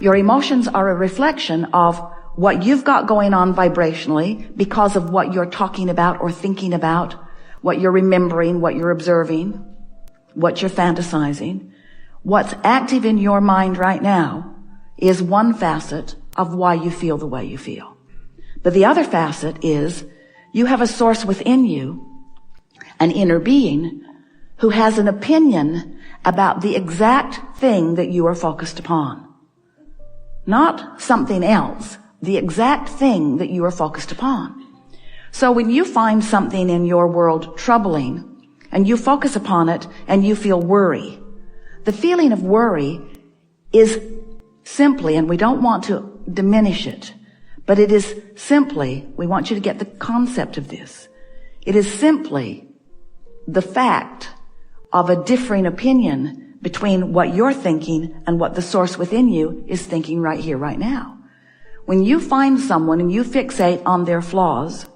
Your emotions are a reflection of what you've got going on vibrationally because of what you're talking about or thinking about, what you're remembering, what you're observing, what you're fantasizing. What's active in your mind right now is one facet of why you feel the way you feel. But the other facet is you have a source within you, an inner being, who has an opinion about the exact thing that you are focused upon. Not something else, the exact thing that you are focused upon. So when you find something in your world troubling, and you focus upon it, and you feel worry, the feeling of worry is simply, and we don't want to diminish it, but it is simply, we want you to get the concept of this. It is simply the fact of a differing opinion between what you're thinking and what the source within you is thinking right here, right now. When you find someone and you fixate on their flaws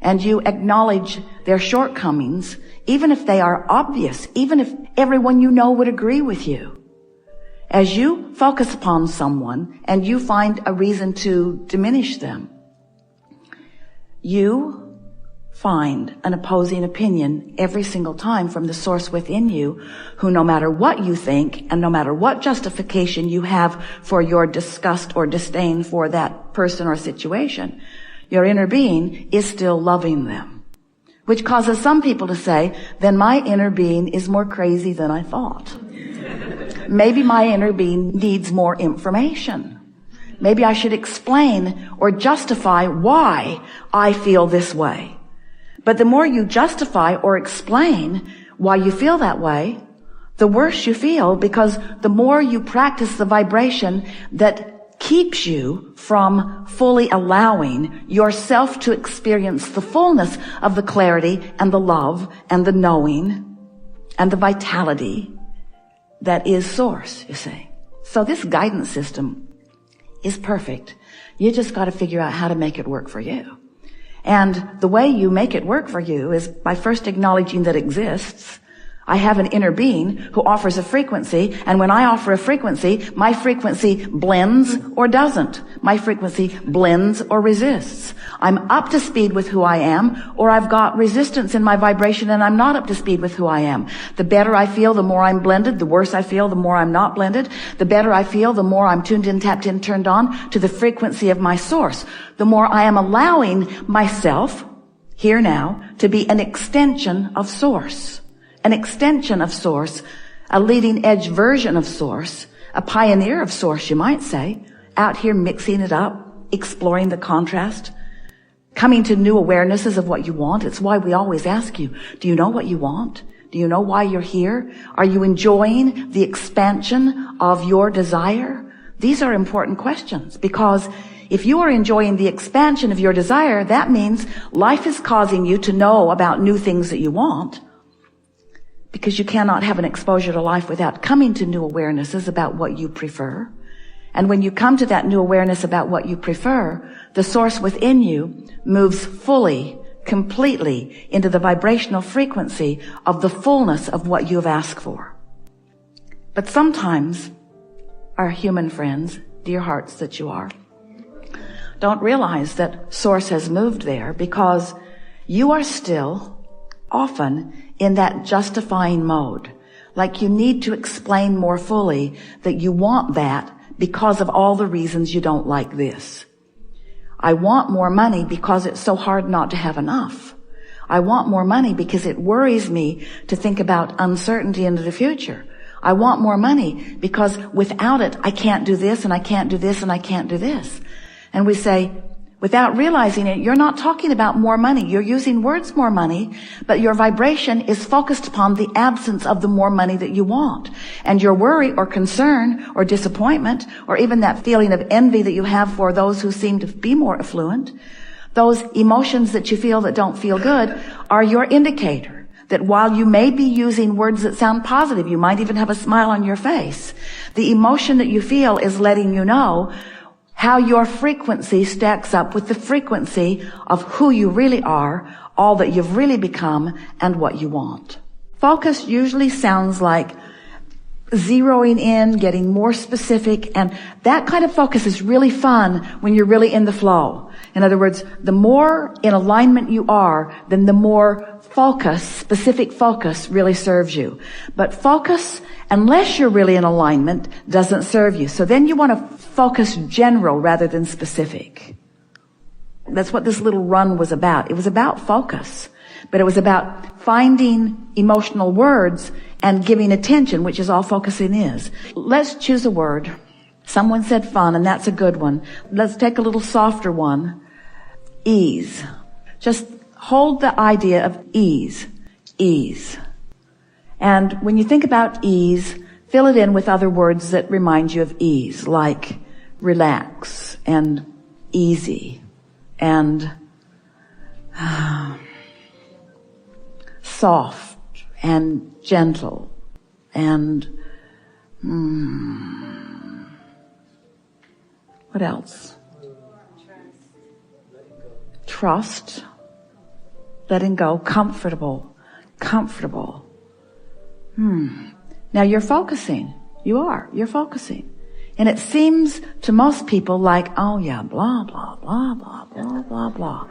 and you acknowledge their shortcomings, even if they are obvious, even if everyone you know would agree with you, as you focus upon someone and you find a reason to diminish them, you find an opposing opinion every single time from the source within you, who no matter what you think and no matter what justification you have for your disgust or disdain for that person or situation, your inner being is still loving them. Which causes some people to say, then my inner being is more crazy than I thought. Maybe my inner being needs more information. Maybe I should explain or justify why I feel this way. But the more you justify or explain why you feel that way, the worse you feel, because the more you practice the vibration that keeps you from fully allowing yourself to experience the fullness of the clarity and the love and the knowing and the vitality that is source, you see. So this guidance system is perfect. You just got to figure out how to make it work for you. And the way you make it work for you is by first acknowledging that it exists. I have an inner being who offers a frequency, and when I offer a frequency, my frequency blends or doesn't. My frequency blends or resists. I'm up to speed with who I am, or I've got resistance in my vibration and I'm not up to speed with who I am. The better I feel, the more I'm blended. The worse I feel, the more I'm not blended. The better I feel, the more I'm tuned in, tapped in, turned on to the frequency of my source. The more I am allowing myself, here now, to be an extension of source. An extension of source, a leading edge version of source, a pioneer of source, you might say, out here mixing it up, exploring the contrast, coming to new awarenesses of what you want. It's why we always ask you, do you know what you want? Do you know why you're here? Are you enjoying the expansion of your desire? These are important questions, because if you are enjoying the expansion of your desire, that means life is causing you to know about new things that you want. Because you cannot have an exposure to life without coming to new awarenesses about what you prefer. And when you come to that new awareness about what you prefer, the source within you moves fully, completely into the vibrational frequency of the fullness of what you have asked for. But sometimes our human friends, dear hearts that you are, don't realize that source has moved there, because you are still often in that justifying mode. Like you need to explain more fully that you want that because of all the reasons you don't like this. I want more money because it's so hard not to have enough. I want more money because it worries me to think about uncertainty into the future. I want more money because without it, I can't do this and I can't do this and I can't do this. And we say, without realizing it, you're not talking about more money. You're using words more money, but your vibration is focused upon the absence of the more money that you want. And your worry or concern or disappointment, or even that feeling of envy that you have for those who seem to be more affluent, those emotions that you feel that don't feel good are your indicator that while you may be using words that sound positive, you might even have a smile on your face, the emotion that you feel is letting you know how your frequency stacks up with the frequency of who you really are, all that you've really become, and what you want. Focus usually sounds like zeroing in, getting more specific, and that kind of focus is really fun when you're really in the flow. In other words, the more in alignment you are, then the more focus, specific focus, really serves you. But focus, unless you're really in alignment, doesn't serve you. So then you want to focus general rather than specific. That's what this little run was about. It was about focus, but it was about finding emotional words and giving attention, which is all focusing is. Let's choose a word. Someone said fun, and that's a good one. Let's take a little softer one. Ease. Just hold the idea of ease. Ease. And when you think about ease, fill it in with other words that remind you of ease, like relax and easy and soft and gentle and what else? Trust, letting go, comfortable. Now you're focusing. You're focusing. And it seems to most people like, oh yeah, blah, blah, blah, blah, blah, blah, blah.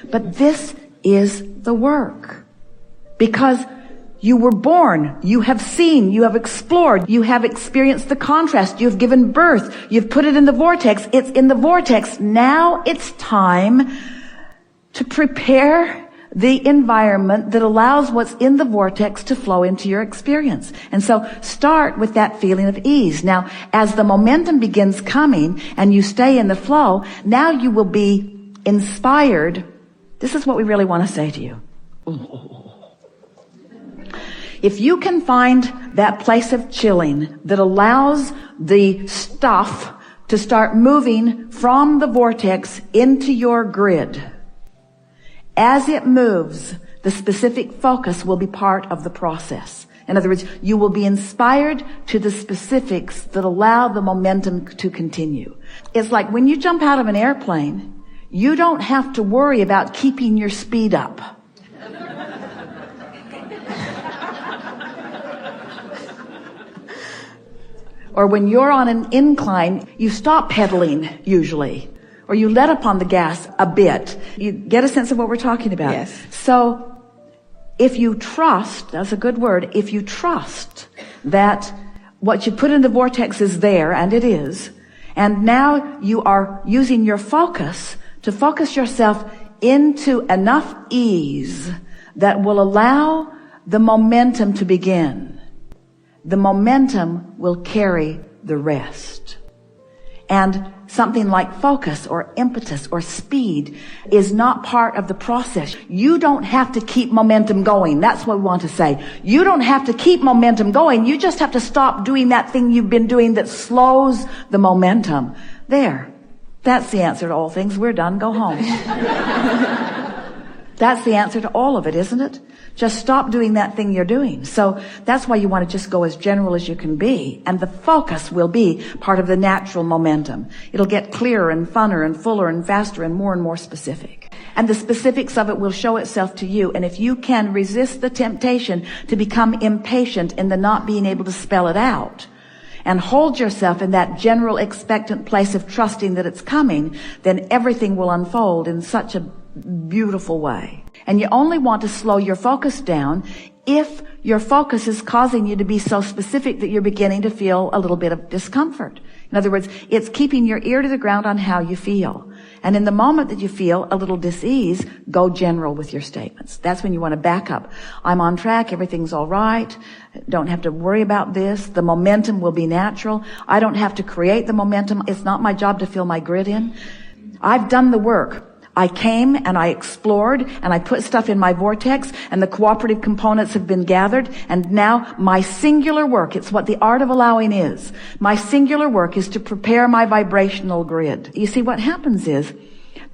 But this is the work. Because you were born, you have seen, you have explored, you have experienced the contrast, you've given birth, you've put it in the vortex, it's in the vortex. Now it's time to prepare the environment that allows what's in the vortex to flow into your experience. And so start with that feeling of ease. Now, as the momentum begins coming and you stay in the flow, now you will be inspired. This is what we really want to say to you. If you can find that place of chilling that allows the stuff to start moving from the vortex into your grid, as it moves, the specific focus will be part of the process. In other words, you will be inspired to the specifics that allow the momentum to continue. It's like when you jump out of an airplane, you don't have to worry about keeping your speed up. Or when you're on an incline, you stop pedaling usually. Or you let up on the gas a bit. You get a sense of what we're talking about. Yes. So if you trust, that's a good word, if you trust that what you put in the vortex is there, and it is, and now you are using your focus to focus yourself into enough ease that will allow the momentum to begin. The momentum will carry the rest. And something like focus or impetus or speed is not part of the process. You don't have to keep momentum going. That's what we want to say. You don't have to keep momentum going. You just have to stop doing that thing you've been doing that slows the momentum. There. That's the answer to all things. We're done. Go home. That's the answer to all of it, isn't it? Just stop doing that thing you're doing. So that's why you want to just go as general as you can be. And the focus will be part of the natural momentum. It'll get clearer and funner and fuller and faster and more specific. And the specifics of it will show itself to you. And if you can resist the temptation to become impatient in the not being able to spell it out, and hold yourself in that general expectant place of trusting that it's coming, then everything will unfold in such a beautiful way. And you only want to slow your focus down if your focus is causing you to be so specific that you're beginning to feel a little bit of discomfort. In other words, it's keeping your ear to the ground on how you feel. And in the moment that you feel a little dis-ease, go general with your statements. That's when you want to back up. I'm on track. Everything's all right. Don't have to worry about this. The momentum will be natural. I don't have to create the momentum. It's not my job to fill my grid in. I've done the work. I came and I explored and I put stuff in my vortex and the cooperative components have been gathered, and now my singular work, it's what the art of allowing is. My singular work is to prepare my vibrational grid. You see, what happens is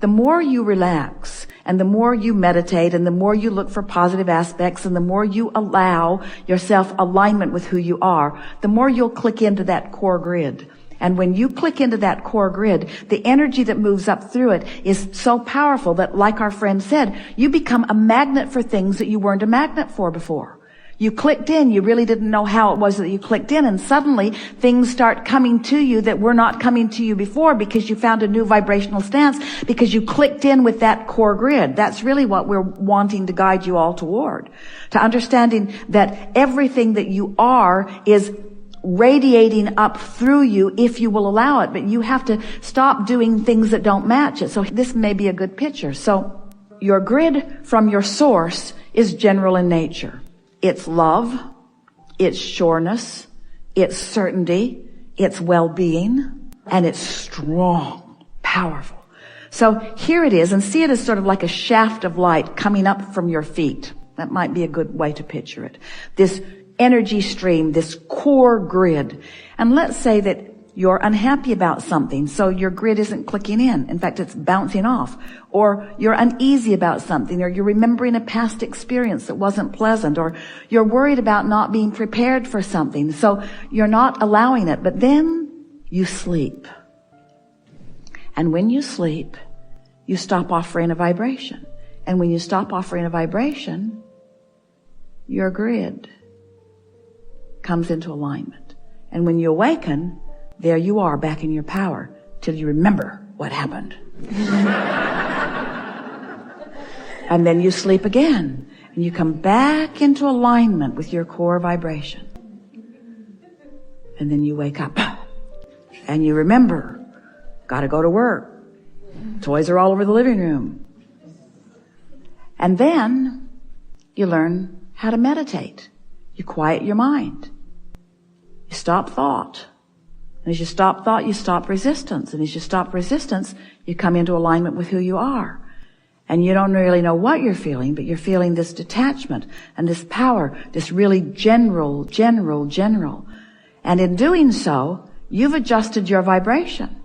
the more you relax and the more you meditate and the more you look for positive aspects and the more you allow yourself alignment with who you are, the more you'll click into that core grid. And when you click into that core grid, the energy that moves up through it is so powerful that, like our friend said, you become a magnet for things that you weren't a magnet for before. You clicked in. You really didn't know how it was that you clicked in. And suddenly things start coming to you that were not coming to you before because you found a new vibrational stance because you clicked in with that core grid. That's really what we're wanting to guide you all toward. To understanding that everything that you are is radiating up through you if you will allow it. But you have to stop doing things that don't match it. So this may be a good picture. So your grid from your source is general in nature. It's love, it's sureness, it's certainty, it's well-being, and it's strong, powerful. So here it is, and see it as sort of like a shaft of light coming up from your feet. That might be a good way to picture it. This energy stream, this core grid. And let's say that you're unhappy about something, so your grid isn't clicking in. In fact, it's bouncing off. Or you're uneasy about something, or you're remembering a past experience that wasn't pleasant, or you're worried about not being prepared for something, so you're not allowing it. But then you sleep. And when you sleep, you stop offering a vibration. And when you stop offering a vibration, your grid comes into alignment. And when you awaken, there you are back in your power till you remember what happened. And then you sleep again and you come back into alignment with your core vibration. And then you wake up and you remember, gotta go to work. Toys are all over the living room. And then you learn how to meditate. You quiet your mind. You stop thought. And as you stop thought, you stop resistance. And as you stop resistance, you come into alignment with who you are. And you don't really know what you're feeling, but you're feeling this detachment and this power, this really general. And in doing so, you've adjusted your vibration.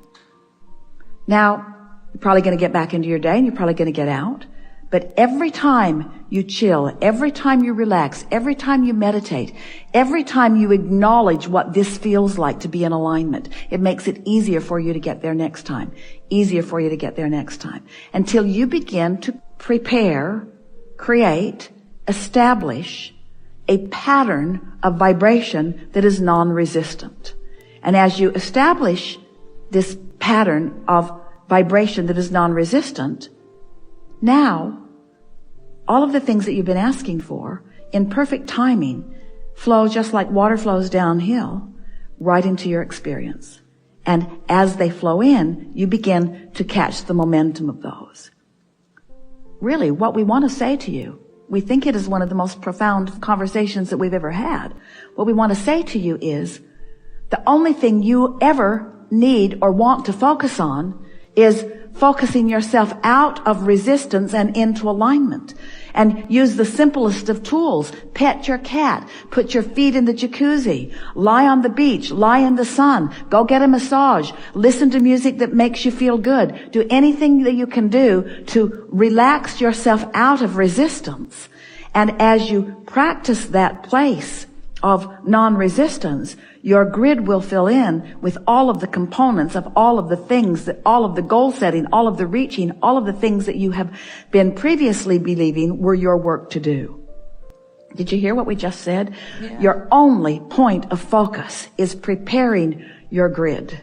Now, you're probably going to get back into your day and you're probably going to get out. But every time you chill, every time you relax, every time you meditate, every time you acknowledge what this feels like to be in alignment, it makes it easier for you to get there next time. Easier for you to get there next time. Until you begin to prepare, create, establish a pattern of vibration that is non-resistant. And as you establish this pattern of vibration that is non-resistant, now, all of the things that you've been asking for, in perfect timing, flow just like water flows downhill, right into your experience. And as they flow in, you begin to catch the momentum of those. Really, what we want to say to you, we think it is one of the most profound conversations that we've ever had. What we want to say to you is, the only thing you ever need or want to focus on is focusing yourself out of resistance and into alignment. And use the simplest of tools. Pet your cat. Put your feet in the jacuzzi. Lie on the beach. Lie in the sun. Go get a massage. Listen to music that makes you feel good. Do anything that you can do to relax yourself out of resistance. And as you practice that place of non-resistance, your grid will fill in with all of the components of all of the things, that all of the goal setting, all of the reaching, all of the things that you have been previously believing were your work to do. Did you hear what we just said? Yeah. Your only point of focus is preparing your grid.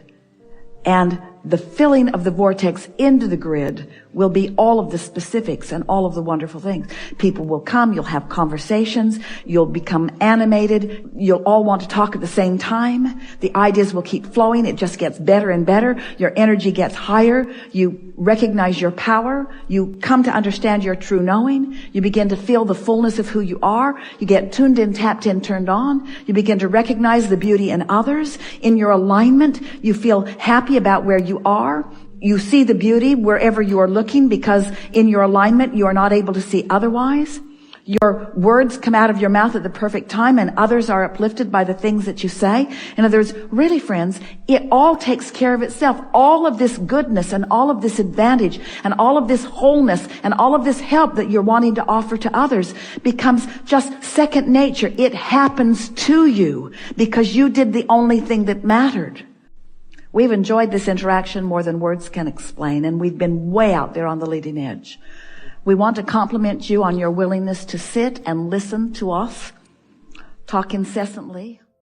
And the filling of the vortex into the grid will be all of the specifics and all of the wonderful things. People will come, you'll have conversations, you'll become animated, you'll all want to talk at the same time. The ideas will keep flowing, it just gets better and better. Your energy gets higher, you recognize your power, you come to understand your true knowing, you begin to feel the fullness of who you are, you get tuned in, tapped in, turned on, you begin to recognize the beauty in others. In your alignment, you feel happy about where you are. You see the beauty wherever you are looking, because in your alignment you are not able to see otherwise. Your words come out of your mouth at the perfect time, and others are uplifted by the things that you say. In other words, really, friends, it all takes care of itself. All of this goodness and all of this advantage and all of this wholeness and all of this help that you're wanting to offer to others becomes just second nature. It happens to you because you did the only thing that mattered. We've enjoyed this interaction more than words can explain, and we've been way out there on the leading edge. We want to compliment you on your willingness to sit and listen to us talk incessantly,